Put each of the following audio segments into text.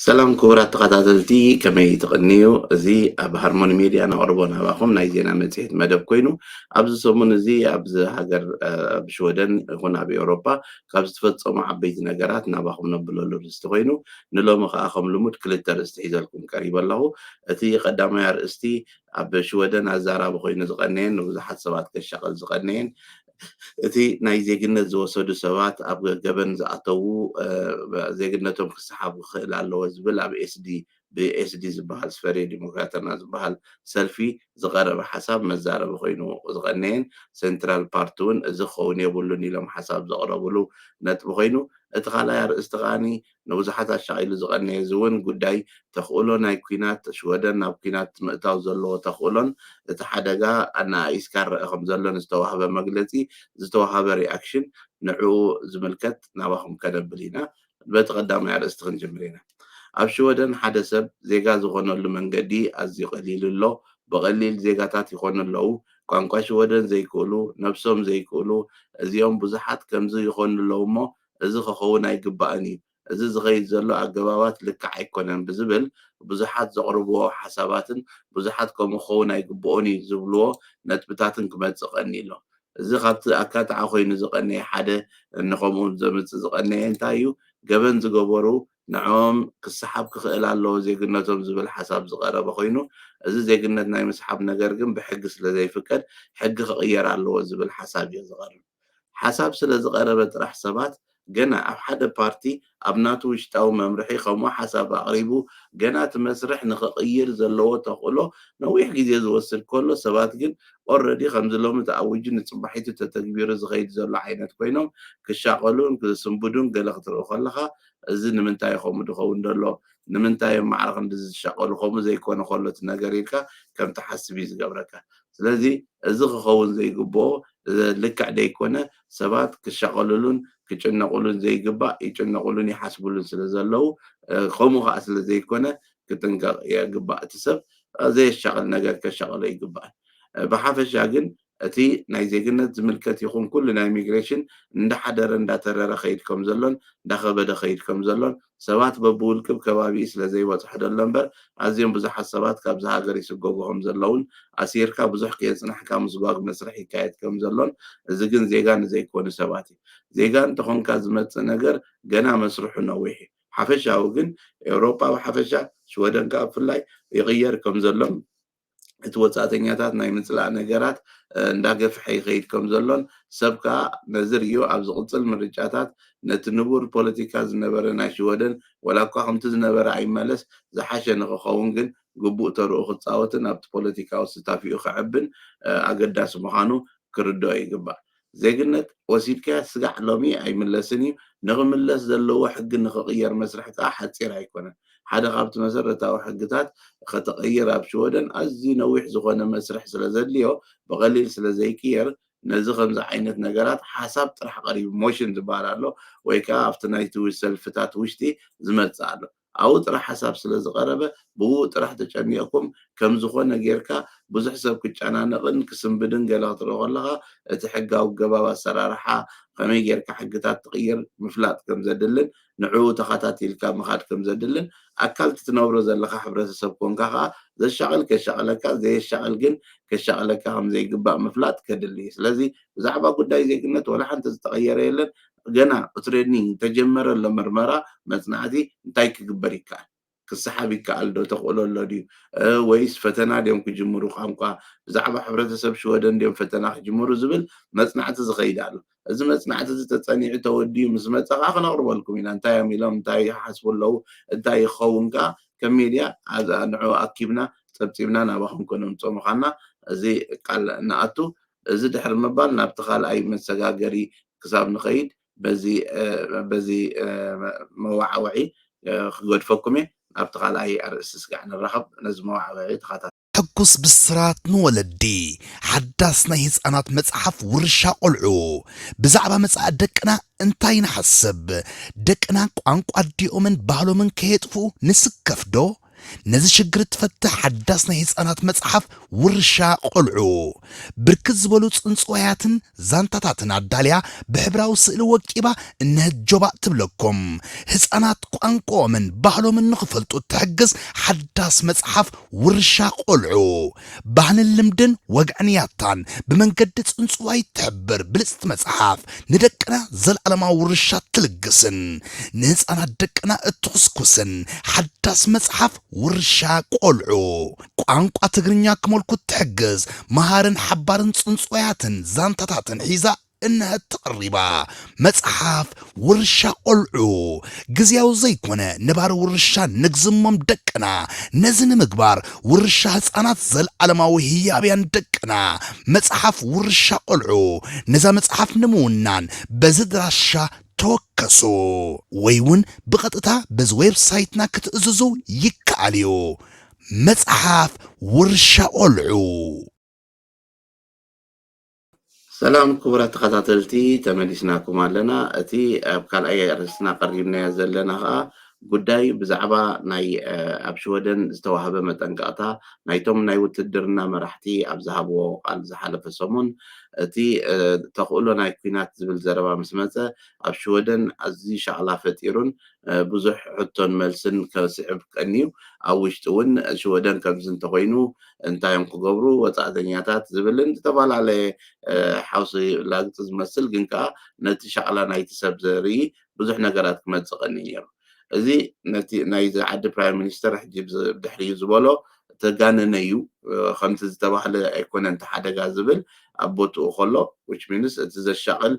سلام كورة تقاتلتي كما يتقنيو زي أب هارموني ميديا أنا أربونا باخم نايزينا مزيد مدب كوينو أبز سومون زي أبز هاجر بشودن هنا بأوروبا كابز تفتصم عبيت نجارات نباخم نبلو لرستوينو نلو مخاخم لمود كلتر استحيزالكم قريبا له أتي قدام يا رأستي أب شودن أزارا بخوين زغنين وزحت سبات كالشغل زغنين እቲ ናይ ዜግነት ዝወሰዱ ሰባት ኣብ ገበን ዝኣተዉ ዜግነቶም ክሰሓቡ ክኽእል ኣለዎ ዝብል ኣብ ብኤስዲ ዝበሃል ስፈሬ ዲሞክራተና ዝበሃል ሰልፊ ዝቐረበ ሓሳብ መዛረቢ ኮይኑ ዝቐነየን ሴንትራል ፓርቲ እውን እዚ ክኸውን የብሉን ኢሎም ሓሳብ ዘቕረብሉ ነጥቢ ኮይኑ እቲ ካልኣይ ኣርእስቲ ከዓኒ ንብዙሓት ኣሻቒሉ ዝቐነየ እዚ እውን ጉዳይ ተኽእሎ ናይ ኩናት ሽወደን ናብ ኩናት ምእታው ዘለዎ ተኽእሎን እቲ ሓደጋ ኣናኢስካ ንርአ ከም ዘሎን ዝተዋህበ መግለፂ ዝተዋሃበ ሪኣክሽን ንዕኡ ዝምልከት ናባኹም ከነብል ኢና በቲ ቀዳማይ ኣርእስቲ ክንጅምር ኢና ኣብ ሽወደን ሓደ ሰብ ዜጋ ዝኾነሉ መንገዲ ኣዝዩ ቀሊል ኣሎ ብቐሊል ዜጋታት ይኾኑ ኣለዉ ቋንቋ ሽወደን ዘይክእሉ ነብሶም ዘይክእሉ እዚኦም ብዙሓት ከምዚ ይኾኑ ኣለዉ እሞ እዚ ክኸውን ኣይግባእን እዩ እዚ ዝኸይድ ዘሎ ኣገባባት ልክዕ ኣይኮነን ብዝብል ብዙሓት ዘቕርብዎ ሓሳባትን ብዙሓት ከምኡ ክኸውን ኣይግብኦን እዩ ዝብልዎ ነጥብታትን ክመፅእ ቀኒ ኣሎ እዚ ካብቲ ኣካታዓ ኮይኑ ዝቐነየ ሓደ ንከምኡ ዘምፅእ ዝቐነየ እንታይ እዩ ገበን ዝገበሩ ንዖም ክሰሓብ ክኽእል ኣለዎ ዜግነቶም ዝብል ሓሳብ ዝቐረበ ኮይኑ እዚ ዜግነት ናይ ምስሓብ ነገር ግን ብሕጊ ስለ ዘይፍቀድ ሕጊ ክቕየር ኣለዎ ዝብል ሓሳብ እዩ ዝቐርብ ሓሳብ ስለ ዝቐረበ ጥራሕ ሰባት ገና ኣብ ሓደ ፓርቲ ኣብ ናቱ ውሽጣዊ መምርሒ ከምኡ ሓሳብ ኣቕሪቡ ገና እቲ መስርሕ ንኽቕይር ዘለዎ ተኽእሎ ነዊሕ ግዜ ዝወስድ ከሎ ሰባት ግን ኦልሬዲ ከምዚ ሎሚ ተኣውጁ ንፅባሒቱ ተተግቢሩ ዝኸይድ ዘሎ ዓይነት ኮይኖም ክሻቐሉን ክስንብዱን ገለ ክትሪኡ ከለኻ እዚ ንምንታይ ከምኡ ድኸውን ደሎ ንምንታይ ማዕረ ክንዲ ዝሻቐሉ ከምኡ ዘይኮነ ከሎ እቲ ነገር ኢልካ ከም ትሓስብ እዩ ዝገብረካ ስለዚ እዚ ክኸውን ዘይግብኦ ልክዕ ደይኮነ ሰባት ክሻቐሉሉን ክጭነቁሉን ዘይግባእ ይጭነቁሉን ይሓስቡሉን ስለ ዘለው ከምኡ ከዓ ስለ ዘይኮነ ክጥንቀቕ የግባእ እቲ ሰብ ዘየሻቕል ነገር ከሻቕሎ ይግባእ ብሓፈሻ ግን እቲ ናይ ዜግነት ዝምልከት ይኹን ኩሉ ናይ ኢሚግሬሽን እንዳሓደረ እንዳተረረ ኸይድ ከም ዘሎን እንዳኸበደ ኸይድ ከም ዘሎን ሰባት በብውልቅብ ከባቢኡ ስለ ዘይበፅሑ ደሎ እምበር ኣዝዮም ብዙሓት ሰባት ካብዚ ሃገር ይስገጉ ከም ዘለውን ኣሲርካ ብዙሕ ከየፅናሕካ ምስጓግ መስርሕ ይካየድ ከም ዘሎን እዚ ግን ዜጋ ንዘይኮኑ ሰባት እዩ ዜጋ እንተኾንካ ዝመፅእ ነገር ገና መስርሑ ነዊሕ እዩ ሓፈሻዊ ግን ኤውሮጳ ብሓፈሻ ሽወደን ከዓ ብፍላይ ይቕየር ከም ዘሎም እቲ ወፃእተኛታት ናይ ምፅላእ ነገራት እንዳገፍሐ ይኸይድ ከም ዘሎን ሰብ ከዓ ነዚ ርዮ ኣብ ዝቕፅል ምርጫታት ነቲ ንቡር ፖለቲካ ዝነበረ ናይ ሽወደን ወላ እኳ ከምቲ ዝነበረ ኣይመለስ ዝሓሸ ንክኸውን ግን ግቡእ ተርኡ ክፃወትን ኣብቲ ፖለቲካዊ ስታፊኡ ክዕብን ኣገዳሲ ምዃኑ ክርድኦ ይግባእ ዜግነት ወሲድካ ስጋዕ ሎሚ ኣይምለስን እዩ ንኽምለስ ዘለዎ ሕጊ ንኽቕየር መስርሕ ከዓ ሓፂር ኣይኮነን ሓደ ካብቲ መሰረታዊ ሕግታት ከተቐይር ኣብ ሽወደን ኣዝዩ ነዊሕ ዝኾነ መስርሕ ስለ ዘድልዮ ብቐሊል ስለ ዘይቅየር ነዚ ከምዚ ዓይነት ነገራት ሓሳብ ጥራሕ ቀሪቡ ሞሽን ዝበሃል ኣሎ ወይ ከዓ ኣብቲ ናይቲ ሰልፍታት ውሽጢ ዝመፅእ ኣሎ ኣብኡ ጥራሕ ሓሳብ ስለ ዝቐረበ ብኡ ጥራሕ ተጨኒቕኩም ከም ዝኾነ ጌርካ ብዙሕ ሰብ ክጨናነቕን ክስንብድን ገለ ክትሪኦ ከለኻ እቲ ሕጋዊ ገባብ ኣሰራርሓ ከመይ ጌርካ ሕግታት ትቕይር ምፍላጥ ከም ዘድልን ንዕኡ ተኸታቲልካ ምኻድ ከም ዘድልን ኣካል ትነብሮ ዘለካ ሕብረተሰብ ኮንካ ከዓ ዘሻቕል ከሻቕለካ ዘየሻቕል ግን ከሻቕለካ ከም ዘይግባእ ምፍላጥ ከድሊ ስለዚ ብዛዕባ ጉዳይ ዜግነት ወላ ሓንቲ ዝተቐየረ የለን ገና ትሬኒንግ ተጀመረ ኣሎ ምርመራ መፅናዕቲ እንታይ ክግበር ይከኣል ክሰሓብ ይከኣል ዶ ተኽእሎ ኣሎ ድዩ ወይስ ፈተና ድዮም ክጅምሩ ቋንቋ ብዛዕባ ሕብረተሰብ ሽወደን ድዮም ፈተና ክጅምሩ ዝብል መፅናዕቲ ዝኸይድ ኣሎ እዚ መፅናዕቲ እዚ ተፀኒዑ ተወዲዩ ምስ መፀ ከዓ ክነቕርበልኩም ኢና እንታይ እዮም ኢሎም እንታይ ይሓስቡ ኣለዉ እንታይ ይኸውን ከዓ ከም ሚድያ ንዕኡ ኣኪብና ፀብፂብና ናባኹም ከነምፆ ምዃንና እዚ ቃል ንኣቱ እዚ ድሕሪ ምባል ናብቲ ካልኣይ መሰጋገሪ ክሳብ ንኸይድ በዚ መዋዓውዒ ክገድፈኩም እየ ኣብቲ ካልኣይ ኣርእስቲ ስጋዕ ንራኸብ ነዚ መዋዓውዒ ተኸታተሉ ሕጉስ ብስራት ንወለዲ ሓዳስ ናይ ህፃናት መፅሓፍ ውርሻ ቆልዑ ብዛዕባ መፅኣ ደቅና እንታይ ንሓስብ ደቅና ቋንቋ ዲኦምን ባህሎምን ከየጥፉ ንስከፍ ዶ نزي شجر تفتح حداثنا هيسانات مصحف ورشا قلعو بركز بلو صنصوياتن زانتاتاتن عداليا بحبراو سئل وكيبا انها الجوباء تبلكم هيسانات قانقو من بحلو من نخفلتو تحجز حداث مصحف ورشا قلعو بحن اللمدن وقعنياتان بمنقد صنصوي تحبر بلست مصحف ندقنا زل علما ورشا تلقسن نهيسانات دقنا اتخسكسن حداث مصحف ورشا قلعو ቋንቋ ትግርኛ ክመልኩ ትሕግዝ መሃርን ሓባርን ጽንጽያትን ዛንታታትን ሒዛ እንها تقريبا مصحف ورشا قلعو غزياو زيكونه نبار ورشا نغزمم دقنا نزن مغبار ورشا حصانات زل علماوي هيابيان دقنا مصحف ورشا قلعو نزا مصحف نمونان بزدراشا توكسو ويون بقطتا بز ويب سايتنا كتأززو يكاليو مصحف ورشا قلعو سلام كبرات تخاتلتي تملسناكم علنا اتي ابقال اي رسنا قريبنا زلنا ጉዳይ ብዛዕባ ናይ ኣብ ሽወደን ዝተዋህበ መጠንቀቕታ ናይቶም ናይ ውትድርና መራሕቲ ኣብ ዝሃብዎ ቃል ዝሓለፈ ሰሙን እቲ ተኽእሎ ናይ ኩናት ዝብል ዘረባ ምስ መፀ ኣብ ሽወደን ኣዝዩ ሻዕላ ፈጢሩን ብዙሕ ሕቶን መልስን ከስዕብ ቀኒዩ ኣብ ውሽጢ እውን ሽወደን ከምዚ እንተኮይኑ እንታዮም ክገብሩ ወፃእተኛታት ዝብልን ዝተፈላለየ ሓውሲ ላግፂ ዝመስል ግን ከዓ ነቲ ሻዕላ ናይቲ ሰብ ዘርኢ ብዙሕ ነገራት ክመፅእ ቀኒ ነይሩ እዚ ነቲ ናይ ዓዲ ፕራይም ሚኒስተር ሕጂ ብድሕሪኡ ዝበሎ ተጋነነ እዩ ከምቲ ዝተባህለ ኣይኮነን ተሓደጋ ዝብል ኣብ ቦትኡ ከሎ which means እቲ ዘሻቅል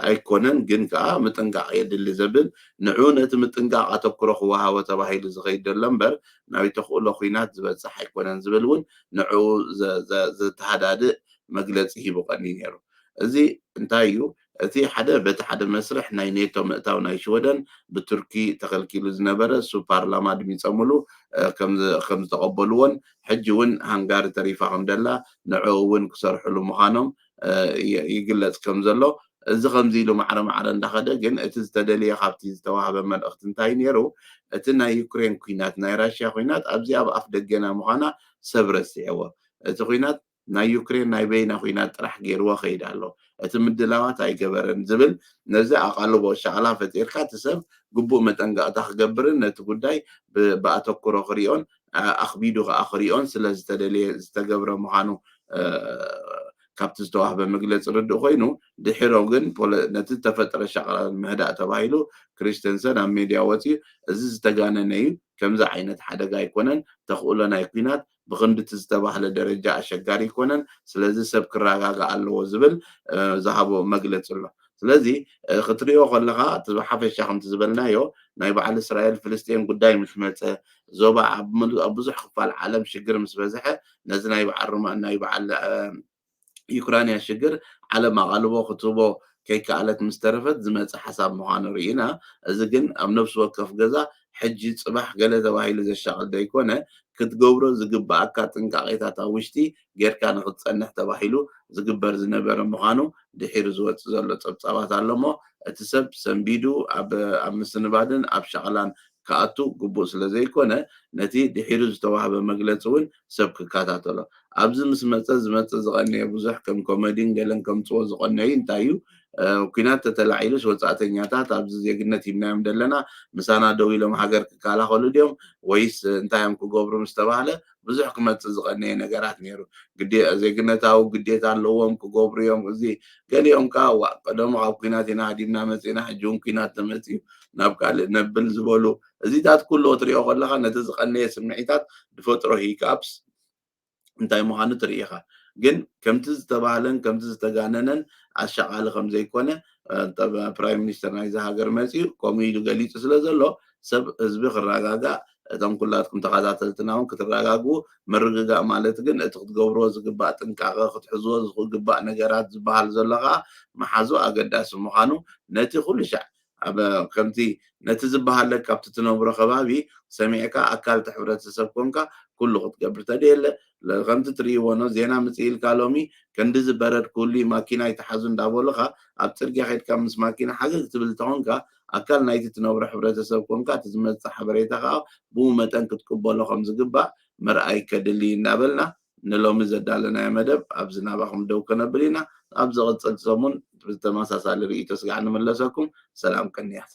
ኣይኮነን ግን ከዓ ምጥንቃቕ የድሊ ዝብል ንዑ ነቲ ምጥንቃቕ ኣተኩሮ ክወሃቦ ተባሂሉ ዝኸይድ ዘሎ እምበር ናይ ተኽእሎ ኩናት ዝበፅሕ ኣይኮነን ዝብል እውን ንዑ ዘተሃዳድእ መግለፂ ሂቡ ቀኒ ነይሩ እዚ እንታይ እዩ እቲ ሓደ በቲ ሓደ መስርሕ ናይ ኔቶ ምእታው ናይ ሽወደን ብቱርኪ ተኸልኪሉ ዝነበረ ሱ ፓርላማ ድሚፀምሉ ከም ዝተቐበልዎን ሕጂ እውን ሃንጋሪ ተሪፋ ከም ደላ ንዑ እውን ክሰርሕሉ ምዃኖም ይግለጽ ከም ዘሎ እዚ ከምዚ ኢሉ ማዕረ ማዕረ እንዳኸደ ግን እቲ ዝተደልየ ካብቲ ዝተዋህበ መልእኽቲ እንታይ ነይሩ እቲ ናይ ዩክሬን ኩናት ናይ ራሽያ ኩናት ኣብዚ ኣብ ኣፍ ደገና ምዃና ሰብ ረሲዕዎ እቲ ኩናት ናይ ዩክሬን ናይ በይና ኩናት ጥራሕ ገይርዎ ኸይድ ኣሎ እቲ ምድላዋት ኣይገበረን ዝብል ነዚ ኣቓልቦ ሻዕላ ፈጢርካ እቲ ሰብ ግቡእ መጠንቀቕታ ክገብርን ነቲ ጉዳይ ብኣተኩሮ ክሪኦን ኣኽቢዱ ከዓ ክሪኦን ስለ ዝተደልየ ዝተገብረ ምዃኑ ካብቲ ዝተዋህበ መግለፂ ርድእ ኮይኑ ድሕሮ ግን ነቲ ተፈጥረ ሻዕላ ምህዳእ ተባሂሉ ክሪስተንሰን ኣብ ሚድያ ወፂኡ እዚ ዝተጋነነ እዩ ከምዚ ዓይነት ሓደጋ ኣይኮነን ተኽእሎ ናይ ኩናት ብክንድቲ ዝተባህለ ደረጃ ኣሸጋሪ ይኮነን ስለዚ ሰብ ክረጋጋእ ኣለዎ ዝብል ዝሃቦ መግለፂ ኣሎ ስለዚ ክትሪኦ ከለካ እቲ ብሓፈሻ ከምቲ ዝበልናዮ ናይ በዓል እስራኤል ፍልስጤን ጉዳይ ምስ መፀ ዞባ ኣብ ብዙሕ ክፋል ዓለም ሽግር ምስ በዝሐ ነዚ ናይ በዓል ዩክራንያ ሽግር ዓለም ኣቓልቦ ክትቦ ከይከኣለት ምስ ተረፈት ዝመፀ ሓሳብ ምዃኑ ርኢና እዚ ግን ኣብ ነፍሲ ወከፍ ገዛ ሕጂ ፅባሕ ገለ ተባሂሉ ዘሻቅል ዘይኮነ ክትገብሮ ዝግባኣካ ጥንቃቄታት ኣብ ውሽጢ ጌርካ ንክትፀንሕ ተባሂሉ ዝግበር ዝነበረ ምዃኑ ድሒሩ ዝወፅእ ዘሎ ፀብፃባት ኣሎ እሞ እቲ ሰብ ሰንቢዱ ኣብ ምስንባድን ኣብ ሸቕላን ከኣቱ ግቡእ ስለ ዘይኮነ ነቲ ድሒሩ ዝተዋህበ መግለፂ እውን ሰብ ክከታተሎ ኣብዚ ምስ መፀ ዝመፅእ ዝቐነየ ብዙሕ ከም ኮሜዲን ገለን ከምፅዎ ዝቐነዩ እንታይ እዩ ኩናት ተተላዒሉስ ወፃእተኛታት ኣብዚ ዜግነት ይብናዮም ዘለና ምሳና ደው ኢሎም ሃገር ክከላኸሉ ድዮም ወይስ እንታዮም ክገብሩ ምስ ተባሃለ ብዙሕ ክመፅእ ዝቐነየ ነገራት ነይሩ ዜግነታዊ ግዴታ ኣለዎም ክገብሩ እዮም እዚ ገሊኦም ከዓ ቀደሞ ካብ ኩናት ኢና ሃዲምና መፂና ሕጂ እውን ኩናት ተመፅኡ ናብ ካልእ ነብል ዝበሉ እዚታት ኩሉ እትሪኦ ከለካ ነቲ ዝቐነየ ስምዒታት ዝፈጥሮ ሂካፕስ እንታይ ምዃኑ ትርኢ ኢኻ ግን ከምቲ ዝተባህለን ከምቲ ዝተጋነነን ኣሸቓሊ ከም ዘይኮነ ፕራይም ሚኒስተር ናይዚ ሃገር መፂኡ ከምኡ ኢሉ ገሊፁ ስለ ዘሎ ሰብ ህዝቢ ክረጋጋእ እቶም ኩላትኩም ተኸታተልትና እውን ክትረጋግኡ ምርግጋእ ማለት ግን እቲ ክትገብሮ ዝግባእ ጥንቃቐ ክትሕዝዎ ዝግባእ ነገራት ዝበሃል ዘሎ ከዓ መሓዙ ኣገዳሲ ምዃኑ ነቲ ኩሉ ሻዕ ኣብ ከምቲ ነቲ ዝበሃለካ ኣብቲ ትነብሮ ከባቢ ሰሚዕካ ኣካልቲ ሕብረተሰብ ኮንካ ኩሉ ክትገብር ተደየለ ከምቲ ትርእይዎ ኖ ዜና ምፅኢልካ ሎሚ ክንዲ ዝበረድ ኩሉ ማኪና ይተሓዙ እንዳበሉካ ኣብ ፅርግያ ከይድካ ምስ ማኪና ሓገዝ ክትብል ተኾንካ ኣካል ናይቲ ትነብሮ ሕብረተሰብ ኮንካ እቲ ዝመፅእ ሓበሬታ ከዓ ብኡ መጠን ክትቅበሎ ከም ዝግባእ ምርኣይ ከድሊ እናበልና ንሎሚ ዘዳለናዮ መደብ ኣብዚ ናባኹም ደው ከነብል ኢና ኣብ ዝቕፅል ሰሙን ብተመሳሳሊ ርእይቶ ስጋዕ ንመለሰኩም ሰላም ቀንያት